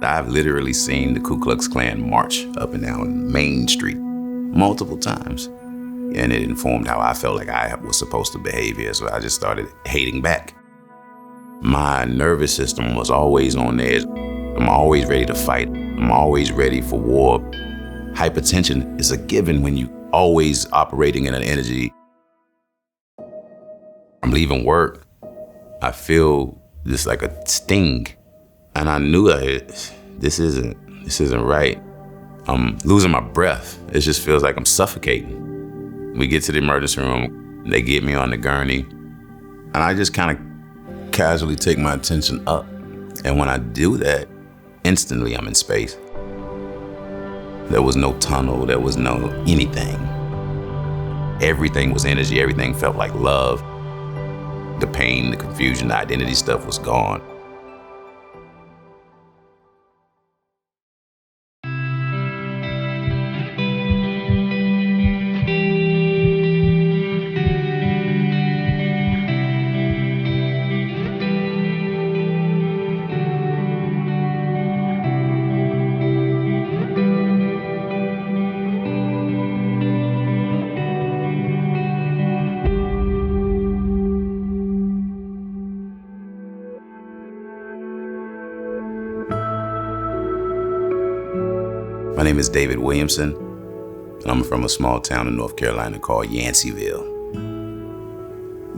I've literally seen the Ku Klux Klan march up and down Main Street multiple times. And it informed how I felt like I was supposed to behave here. So I just started hating back. My nervous system was always on edge. I'm always ready to fight. I'm always ready for war. Hypertension is a given when you always operating in an energy. I'm leaving work. I feel just like a sting. And I knew that this isn't right. I'm losing my breath. It just feels like I'm suffocating. We get to the emergency room, they get me on the gurney, and I just kind of casually take my attention up. And when I do that, instantly I'm in space. There was no tunnel, there was no anything. Everything was energy, everything felt like love. The pain, the confusion, the identity stuff was gone. My name is David Williamson, and I'm from a small town in North Carolina called Yanceyville.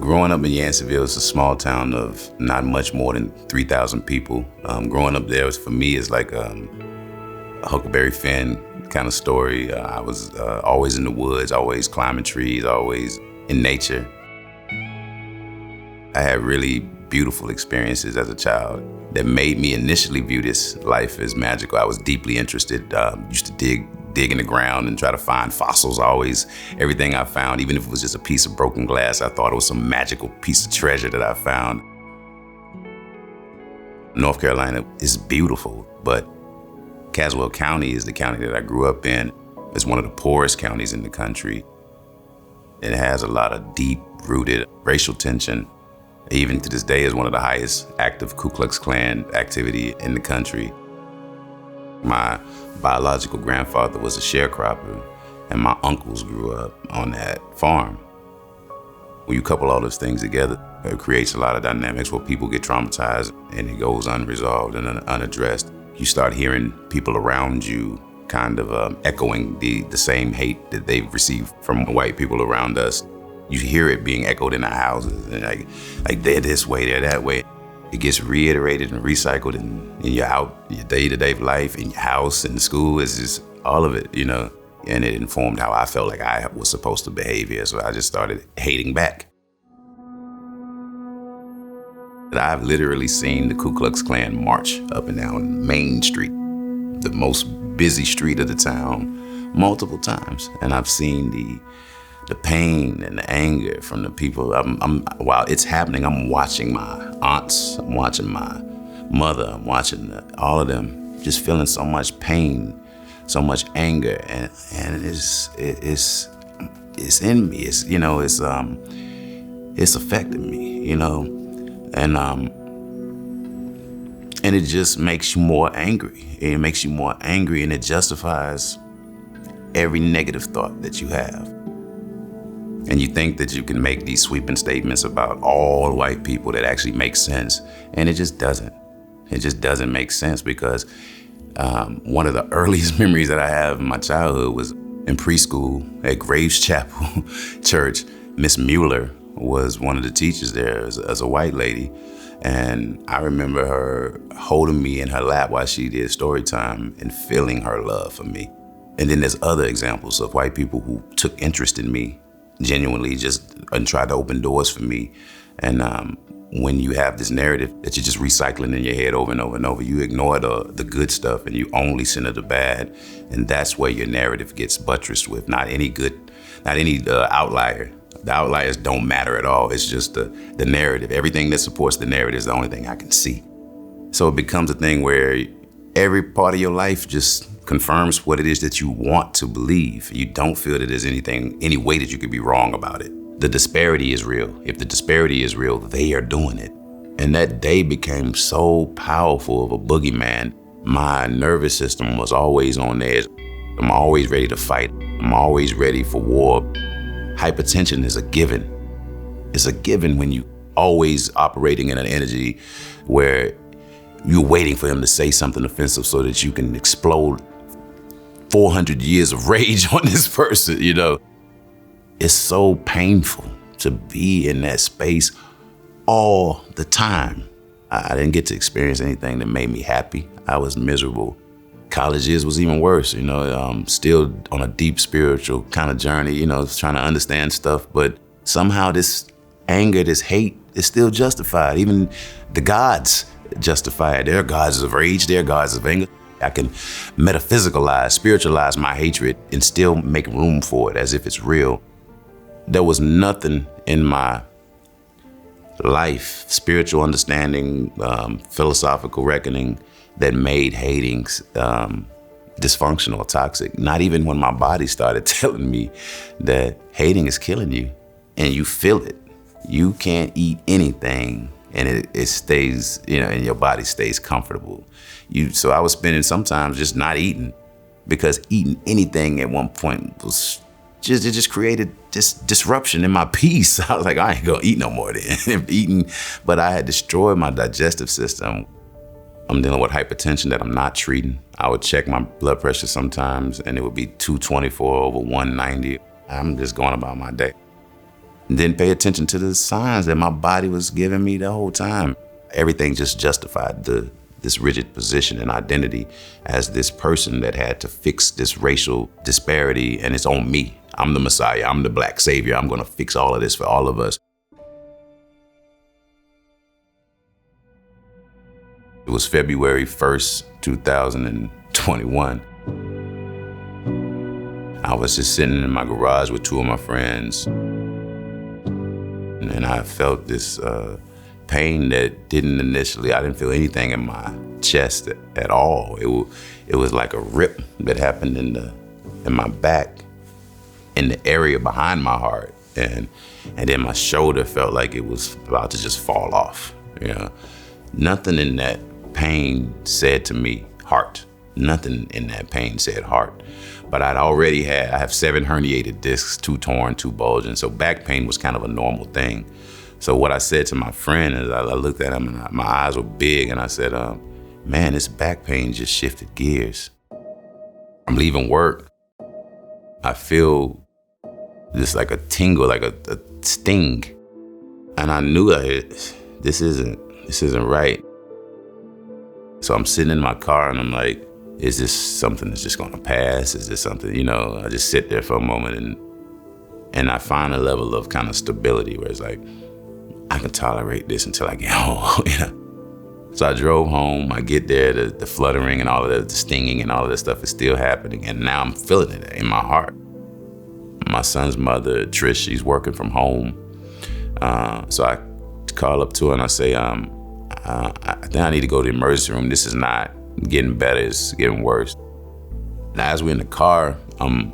Growing up in Yanceyville is a small town of not much more than 3,000 people. Growing up there for me is like a Huckleberry Finn kind of story. I was always in the woods, always climbing trees, always in nature. I had really beautiful experiences as a child that made me initially view this life as magical. I was deeply interested, used to dig in the ground and try to find fossils. Always, everything I found, even if it was just a piece of broken glass, I thought it was some magical piece of treasure that I found. North Carolina is beautiful, but Caswell County is the county that I grew up in. It's one of the poorest counties in the country. It has a lot of deep-rooted racial tension. Even to this day is one of the highest active Ku Klux Klan activity in the country. My biological grandfather was a sharecropper, and my uncles grew up on that farm. When you couple all those things together, it creates a lot of dynamics where people get traumatized and it goes unresolved and unaddressed. You start hearing people around you kind of echoing the same hate that they've received from white people around us. You hear it being echoed in our houses, and like they're this way, they're that way. It gets reiterated and recycled in your day-to-day life, in your house, in the school. It's just all of it, you know. And it informed how I felt like I was supposed to behave here. So I just started hating back. I've literally seen the Ku Klux Klan march up and down Main Street, the most busy street of the town, multiple times. And I've seen the pain and the anger from the people. While it's happening, I'm watching my aunts, I'm watching my mother, I'm watching all of them just feeling so much pain, so much anger, and it's in me. It's, you know, it's affected me, you know, and it just makes you more angry. It makes you more angry, and it justifies every negative thought that you have. And you think that you can make these sweeping statements about all white people that actually make sense, and it just doesn't. It just doesn't make sense, because one of the earliest memories that I have in my childhood was in preschool at Graves Chapel Church. Miss Mueller was one of the teachers there as a white lady, and I remember her holding me in her lap while she did story time and feeling her love for me. And then there's other examples of white people who took interest in me genuinely and tried to open doors for me. And when you have this narrative that you're just recycling in your head over and over and over, you ignore the good stuff and you only center the bad. And that's where your narrative gets buttressed with not any outlier. The outliers don't matter at all. It's just the narrative. Everything that supports the narrative is the only thing I can see. So it becomes a thing where every part of your life just confirms what it is that you want to believe. You don't feel that there's any way that you could be wrong about it. The disparity is real. If the disparity is real, they are doing it. And that day became so powerful of a boogeyman. My nervous system was always on edge. I'm always ready to fight. I'm always ready for war. Hypertension is a given. It's a given when you always operating in an energy where you're waiting for him to say something offensive so that you can explode 400 years of rage on this person, you know. It's so painful to be in that space all the time. I didn't get to experience anything that made me happy. I was miserable. College years was even worse, you know, still on a deep spiritual kind of journey, you know, trying to understand stuff, but somehow this anger, this hate is still justified. Even the gods justify it. They're gods of rage, they're gods of anger. I can metaphysicalize, spiritualize my hatred and still make room for it as if it's real. There was nothing in my life, spiritual understanding, philosophical reckoning that made hating dysfunctional or toxic. Not even when my body started telling me that hating is killing you and you feel it. You can't eat anything and it stays, you know, and your body stays comfortable. So I was spending sometimes just not eating because eating anything at one point was it just created this disruption in my peace. I was like, I ain't gonna eat no more then. Eating, but I had destroyed my digestive system. I'm dealing with hypertension that I'm not treating. I would check my blood pressure sometimes and it would be 224/190. I'm just going about my day. Didn't pay attention to the signs that my body was giving me the whole time. Everything just justified this rigid position and identity as this person that had to fix this racial disparity, and it's on me. I'm the Messiah, I'm the Black savior, I'm gonna fix all of this for all of us. It was February 1st, 2021. I was just sitting in my garage with two of my friends, and I felt this pain that I didn't feel anything in my chest at all. It was like a rip that happened in my back, in the area behind my heart, and then my shoulder felt like it was about to just fall off. You know, nothing in that pain said to me heart. Nothing in that pain said heart. But I have 7 herniated discs, 2 torn, 2 bulging, so back pain was kind of a normal thing. So what I said to my friend is I looked at him and my eyes were big and I said, man, this back pain just shifted gears. I'm leaving work. I feel just like a tingle, like a sting. And I knew this isn't right. So I'm sitting in my car and I'm like, is this something that's just gonna pass? Is this something, you know, I just sit there for a moment and I find a level of kind of stability where it's like, I can tolerate this until I get home, you know? So I drove home, I get there, the fluttering and all of the stinging and all of that stuff is still happening. And now I'm feeling it in my heart. My son's mother, Trish, she's working from home. So I call up to her and I say, I think I need to go to the emergency room. This is not getting better, it's getting worse. And as we're in the car, I'm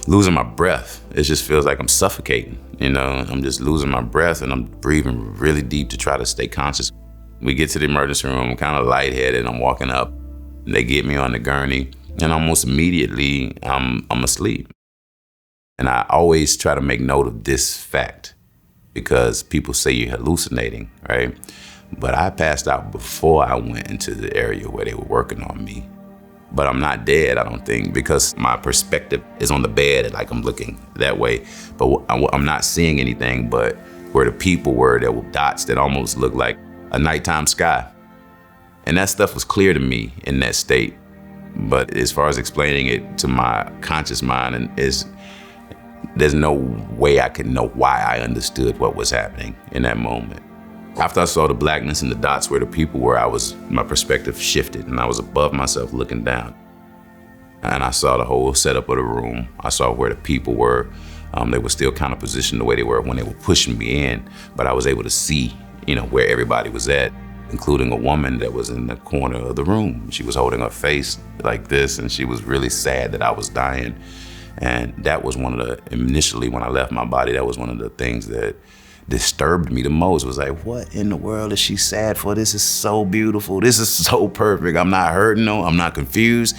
losing my breath. It just feels like I'm suffocating, you know? I'm just losing my breath and I'm breathing really deep to try to stay conscious. We get to the emergency room, I'm kind of lightheaded, I'm walking up, and they get me on the gurney, and almost immediately I'm asleep. And I always try to make note of this fact because people say you're hallucinating, right? But I passed out before I went into the area where they were working on me. But I'm not dead, I don't think, because my perspective is on the bed and like I'm looking that way. But I'm not seeing anything but where the people were, there were dots that almost looked like a nighttime sky. And that stuff was clear to me in that state. But as far as explaining it to my conscious mind, there's no way I could know why I understood what was happening in that moment. After I saw the blackness and the dots where the people were, my perspective shifted and I was above myself looking down. And I saw the whole setup of the room. I saw where the people were. They were still kind of positioned the way they were when they were pushing me in, but I was able to see, you know, where everybody was at, including a woman that was in the corner of the room. She was holding her face like this and she was really sad that I was dying. And that was initially when I left my body, that was one of the things that disturbed me the most. It was like, what in the world is she sad for? This is so beautiful. This is so perfect. I'm not hurting, no, I'm not confused.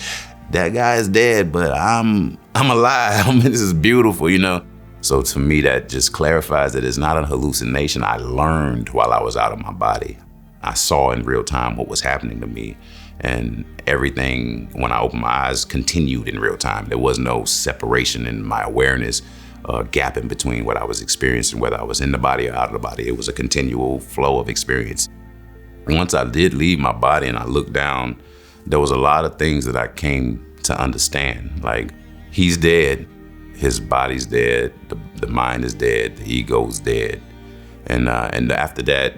That guy is dead, but I'm alive. This is beautiful, you know? So to me, that just clarifies that it's not a hallucination. I learned while I was out of my body. I saw in real time what was happening to me, and everything, when I opened my eyes, continued in real time. There was no separation in my awareness, gap in between what I was experiencing, whether I was in the body or out of the body. It was a continual flow of experience. Once I did leave my body and I looked down, there was a lot of things that I came to understand. Like, he's dead, his body's dead, the mind is dead, the ego's dead. And after that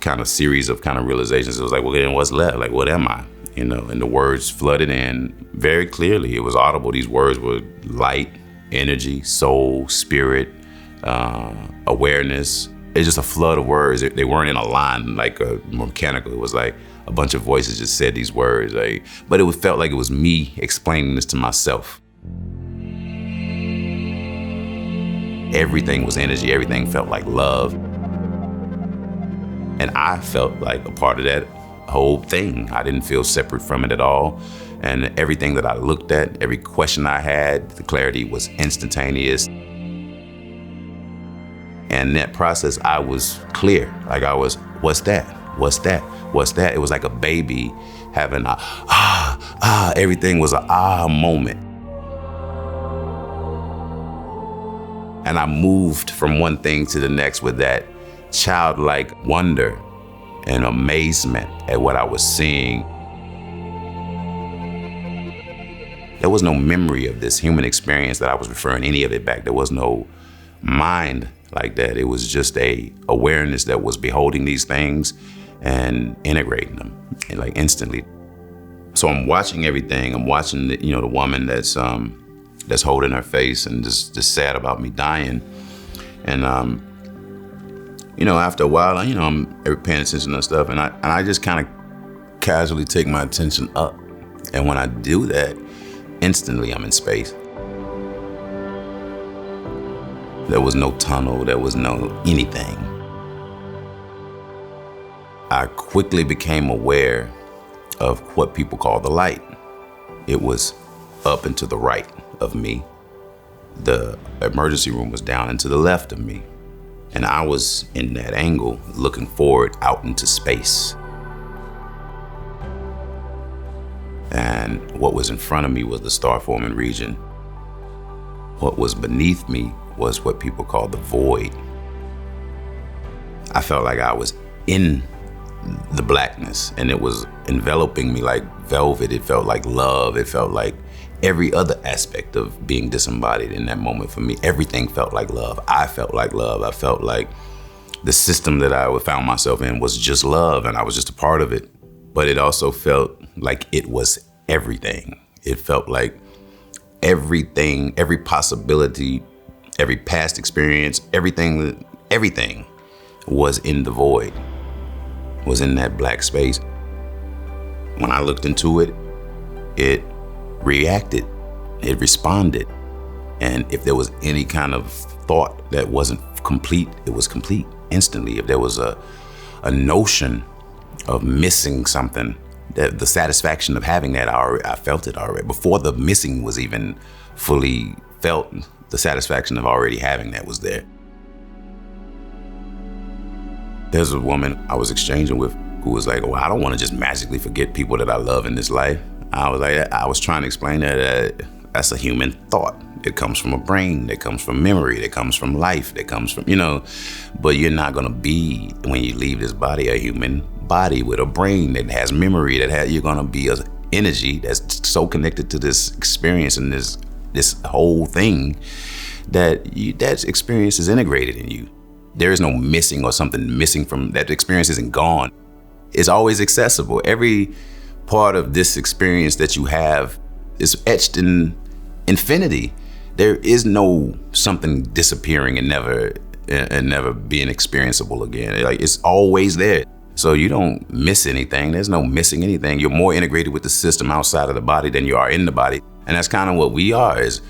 kind of series of kind of realizations, it was like, well, then what's left? Like, what am I? You know, and the words flooded in very clearly. It was audible. These words were light, energy, soul, spirit, awareness. It's just a flood of words. They weren't in a line like a mechanical. It was like a bunch of voices just said these words. Like, but it felt like it was me explaining this to myself. Everything was energy. Everything felt like love. And I felt like a part of that whole thing. I didn't feel separate from it at all. And everything that I looked at, every question I had, the clarity was instantaneous. And that process, I was clear. Like I was, what's that? What's that? What's that? It was like a baby having a everything was an moment. And I moved from one thing to the next with that childlike wonder and amazement at what I was seeing. There was no memory of this human experience that I was referring any of it back. There was no mind like that. It was just a awareness that was beholding these things and integrating them like instantly. So I'm watching everything. I'm watching the woman that's holding her face and just sad about me dying. And after a while, I'm paying attention to stuff, and I just kind of casually take my attention up. And when I do that, instantly I'm in space. There was no tunnel, there was no anything. I quickly became aware of what people call the light. It was up and to the right of me. The emergency room was down and to the left of me. And I was in that angle looking forward out into space. And what was in front of me was the star-forming region. What was beneath me was what people call the void. I felt like I was in the blackness, and it was enveloping me like velvet. It felt like love. It felt like every other aspect of being disembodied in that moment for me. Everything felt like love. I felt like love. I felt like the system that I found myself in was just love, and I was just a part of it. But it also felt like it was everything. It felt like everything, every possibility, every past experience, everything was in the void, was in that black space. When I looked into it, it reacted, it responded. And if there was any kind of thought that wasn't complete, it was complete instantly. If there was a notion of missing something, that the satisfaction of having that, I felt it already. Before the missing was even fully felt, the satisfaction of already having that was there. There's a woman I was exchanging with who was like, well, I don't want to just magically forget people that I love in this life. I was trying to explain that that's a human thought. It comes from a brain, it comes from memory, it comes from life, it comes from, but you're not gonna be, when you leave this body, a human body with a brain that has memory, you're gonna be an energy that's so connected to this experience and this whole thing that experience is integrated in you. There is no missing or something missing from that. Experience isn't gone. It's always accessible. Every part of this experience that you have is etched in infinity. There is no something disappearing and never being experienceable again. Like, it's always there. So you don't miss anything. There's no missing anything. You're more integrated with the system outside of the body than you are in the body. And that's kind of what we are, is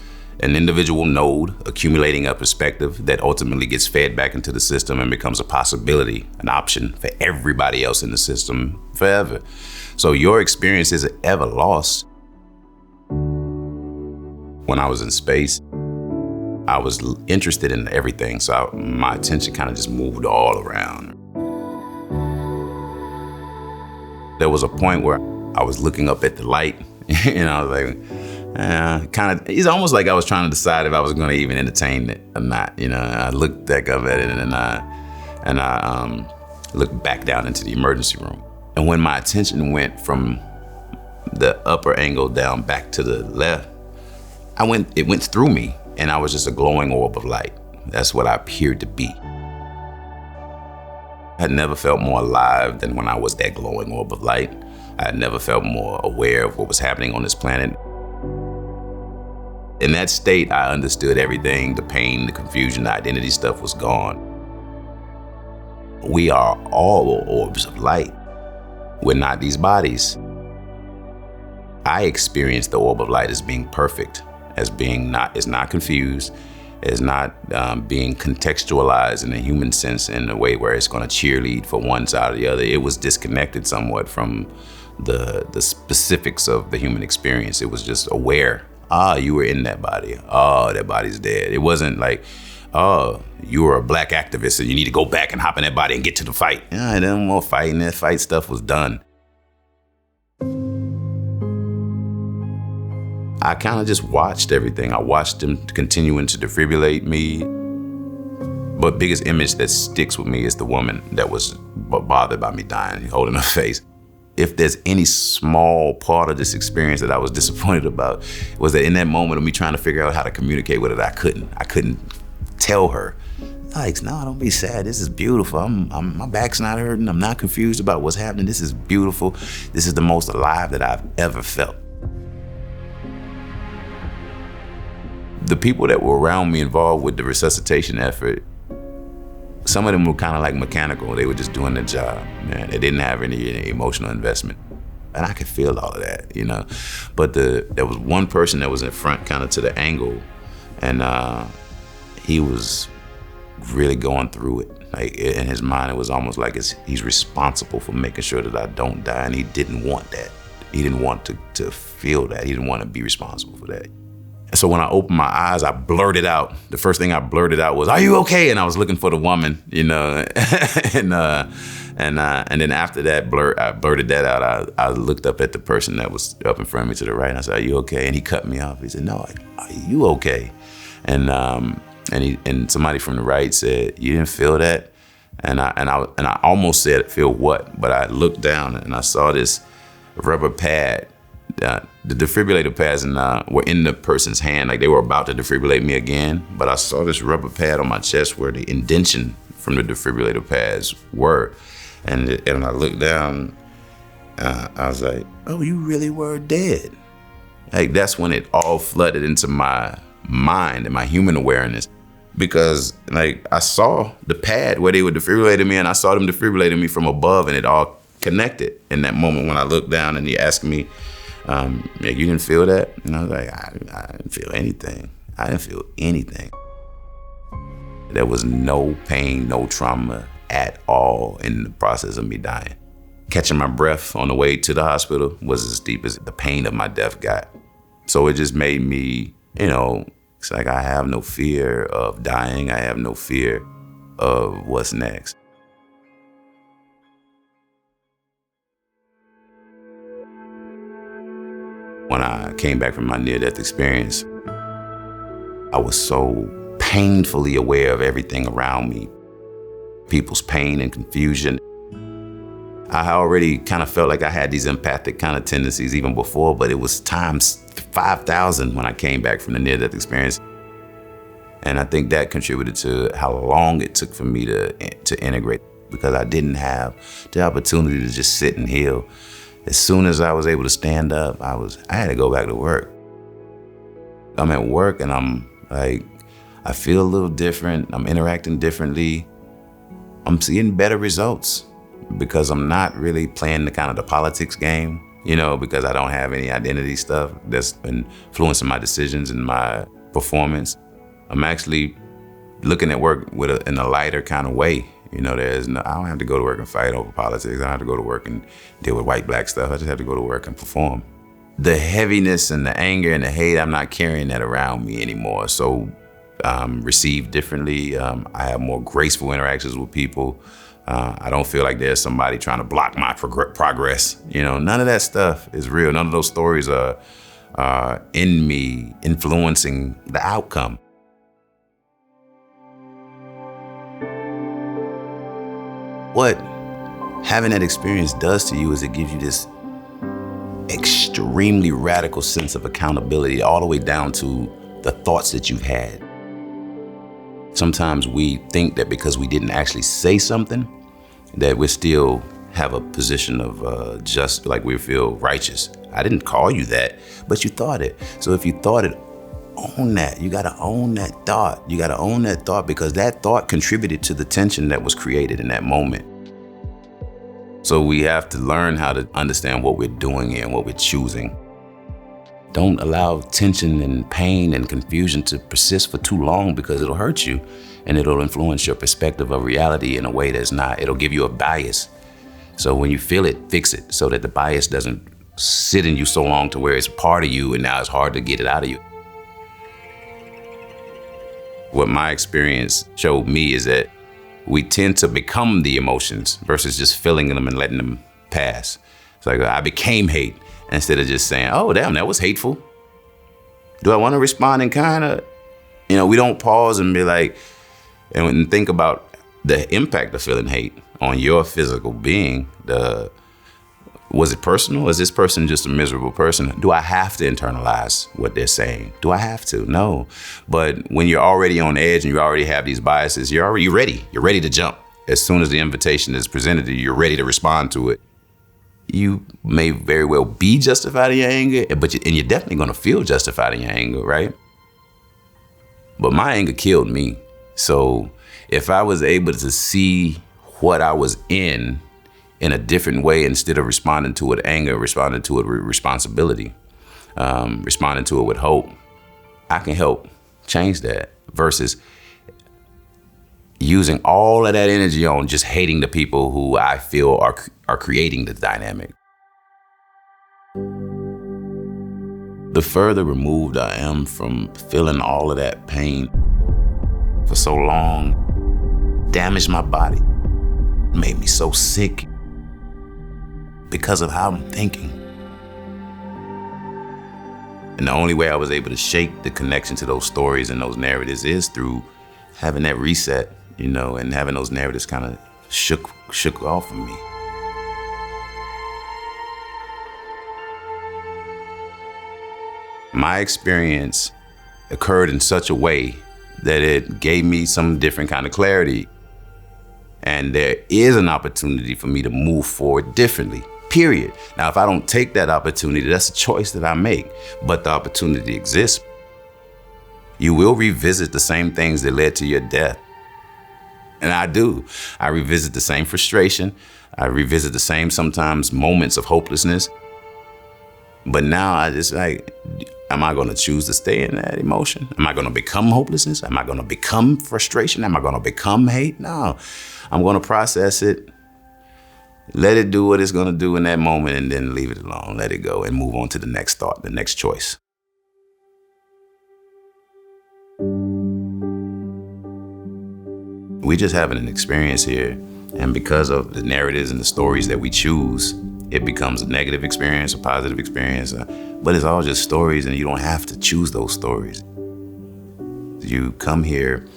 an individual node accumulating a perspective that ultimately gets fed back into the system and becomes a possibility, an option for everybody else in the system forever. So your experience isn't ever lost. When I was in space, I was interested in everything, so my attention kind of just moved all around. There was a point where I was looking up at the light, and I was like, it's almost like I was trying to decide if I was going to even entertain it or not. I looked back up at it, and I looked back down into the emergency room. And when my attention went from the upper angle down back to the left, it went through me, and I was just a glowing orb of light. That's what I appeared to be. I had never felt more alive than when I was that glowing orb of light. I had never felt more aware of what was happening on this planet. In that state, I understood everything. The pain, the confusion, the identity stuff was gone. We are all orbs of light. We're not these bodies. I experienced the orb of light as being perfect, as being is not confused, as not being contextualized in a human sense in a way where it's going to cheerlead for one side or the other. It was disconnected somewhat from the specifics of the human experience. It was just aware. You were in that body. That body's dead. It wasn't like, you were a black activist and you need to go back and hop in that body and get to the fight. I didn't want fighting. That fight stuff was done. I kind of just watched everything. I watched them continuing to defibrillate me. But biggest image that sticks with me is the woman that was bothered by me dying, holding her face. If there's any small part of this experience that I was disappointed about, was that in that moment of me trying to figure out how to communicate with it, I couldn't tell her, like, no, don't be sad. This is beautiful. My back's not hurting. I'm not confused about what's happening. This is beautiful. This is the most alive that I've ever felt. The people that were around me involved with the resuscitation effort, some of them were kind of like mechanical. They were just doing their job. Man. They didn't have any emotional investment. And I could feel all of that, But there was one person that was in front, kind of to the angle, and he was really going through it. Like in his mind, it was almost like he's responsible for making sure that I don't die, and he didn't want that. He didn't want to feel that. He didn't want to be responsible for that. So when I opened my eyes, I blurted out. The first thing I blurted out was, "Are you okay?" And I was looking for the woman, and then after that I blurted that out. I looked up at the person that was up in front of me to the right, and I said, "Are you okay?" And he cut me off. He said, "No, are you okay?" And somebody from the right said, "You didn't feel that?" And I almost said, "Feel what?" But I looked down and I saw this rubber pad. The defibrillator pads were in the person's hand, like they were about to defibrillate me again. But I saw this rubber pad on my chest where the indentation from the defibrillator pads were. And I looked down, I was like, "Oh, you really were dead." Like that's when it all flooded into my mind and my human awareness. Because like I saw the pad where they were defibrillating me, and I saw them defibrillating me from above, and it all connected in that moment when I looked down and he asked me, "You didn't feel that?" And I was like, I didn't feel anything. I didn't feel anything. There was no pain, no trauma at all in the process of me dying. Catching my breath on the way to the hospital was as deep as the pain of my death got. So it just made me, it's like I have no fear of dying. I have no fear of what's next. When I came back from my near-death experience, I was so painfully aware of everything around me, people's pain and confusion. I already kind of felt like I had these empathic kind of tendencies even before, but it was times 5,000 when I came back from the near-death experience. And I think that contributed to how long it took for me to integrate, because I didn't have the opportunity to just sit and heal. As soon as I was able to stand up, I had to go back to work. I'm at work and I'm like, I feel a little different. I'm interacting differently. I'm seeing better results because I'm not really playing the politics game, because I don't have any identity stuff that's influencing my decisions and my performance. I'm actually looking at work in a lighter kind of way. I don't have to go to work and fight over politics. I don't have to go to work and deal with white, black stuff. I just have to go to work and perform. The heaviness and the anger and the hate, I'm not carrying that around me anymore. So received differently. I have more graceful interactions with people. I don't feel like there's somebody trying to block my progress. None of that stuff is real. None of those stories are in me influencing the outcome. What having that experience does to you is it gives you this extremely radical sense of accountability all the way down to the thoughts that you've had. Sometimes we think that because we didn't actually say something, that we still have a position of just like we feel righteous. I didn't call you that, but you thought it. So if you thought it, own that. You gotta own that thought. You gotta own that thought because that thought contributed to the tension that was created in that moment. So we have to learn how to understand what we're doing and what we're choosing. Don't allow tension and pain and confusion to persist for too long because it'll hurt you and it'll influence your perspective of reality in a way that's not. It'll give you a bias. So when you feel it, fix it so that the bias doesn't sit in you so long to where it's part of you and now it's hard to get it out of you. What my experience showed me is that we tend to become the emotions versus just feeling them and letting them pass. It's like I became hate instead of just saying, oh, damn, that was hateful. Do I want to respond in kind of, we don't pause and be like, and think about the impact of feeling hate on your physical being. Was it personal? Is this person just a miserable person? Do I have to internalize what they're saying? Do I have to? No. But when you're already on edge and you already have these biases, you're ready. You're ready to jump. As soon as the invitation is presented to you, you're ready to respond to it. You may very well be justified in your anger, and you're definitely going to feel justified in your anger, right? But my anger killed me. So if I was able to see what I was in a different way, instead of responding to it with anger, responding to it with responsibility, responding to it with hope, I can help change that versus using all of that energy on just hating the people who I feel are creating the dynamic. The further removed I am from feeling all of that pain for so long, damaged my body, made me so sick because of how I'm thinking. And the only way I was able to shake the connection to those stories and those narratives is through having that reset, and having those narratives kind of shook off of me. My experience occurred in such a way that it gave me some different kind of clarity. And there is an opportunity for me to move forward differently, period. Now, if I don't take that opportunity, that's a choice that I make, but the opportunity exists. You will revisit the same things that led to your death. And I do. I revisit the same frustration. I revisit the same, sometimes, moments of hopelessness. But now I just am I going to choose to stay in that emotion? Am I going to become hopelessness? Am I going to become frustration? Am I going to become hate? No, I'm going to process it, let it do what it's going to do in that moment, and then leave it alone, let it go, and move on to the next thought, the next choice. We just having an experience here, and because of the narratives and the stories that we choose, it becomes a negative experience, a positive experience, but it's all just stories, and you don't have to choose those stories. You come here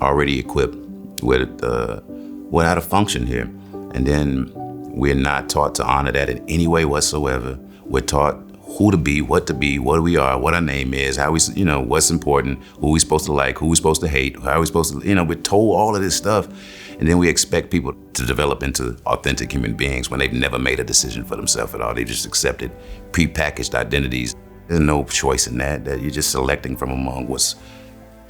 already equipped with how to function here, and then we're not taught to honor that in any way whatsoever. We're taught who to be, what we are, what our name is, how we, what's important, who we supposed to like, who we supposed to hate, how we supposed to, we're told all of this stuff. And then we expect people to develop into authentic human beings when they've never made a decision for themselves at all. They've just accepted prepackaged identities. There's no choice in that you're just selecting from among what's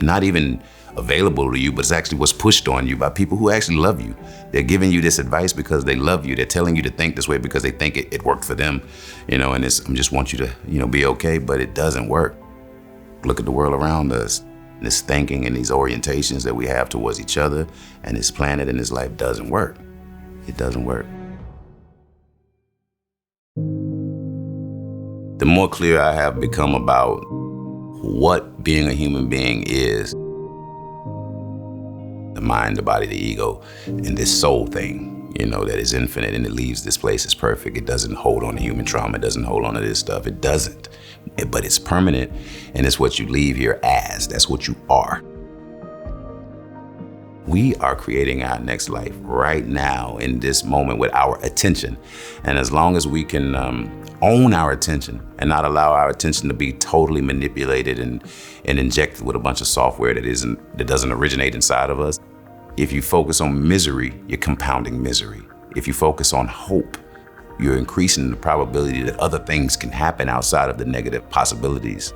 not even available to you, but it's actually what's pushed on you by people who actually love you. They're giving you this advice because they love you. They're telling you to think this way because they think it worked for them, and I just want you to, be okay, but it doesn't work. look at the world around us. This thinking and these orientations that we have towards each other and this planet and this life doesn't work. It doesn't work. The more clear I have become about what being a human being is, the mind, the body, the ego, and this soul thing, that is infinite and it leaves this place is perfect. It doesn't hold on to human trauma. It doesn't hold on to this stuff. It doesn't. But it's permanent, and it's what you leave here as. That's what you are. We are creating our next life right now in this moment with our attention. And as long as we can own our attention and not allow our attention to be totally manipulated and injected with a bunch of software that doesn't originate inside of us. If you focus on misery, you're compounding misery. If you focus on hope, you're increasing the probability that other things can happen outside of the negative possibilities.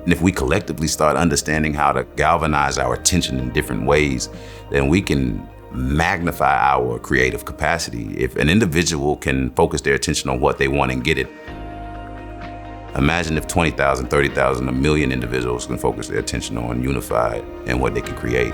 And if we collectively start understanding how to galvanize our attention in different ways, then we can magnify our creative capacity. If an individual can focus their attention on what they want and get it, imagine if 20,000, 30,000, a million individuals can focus their attention on unified and what they can create.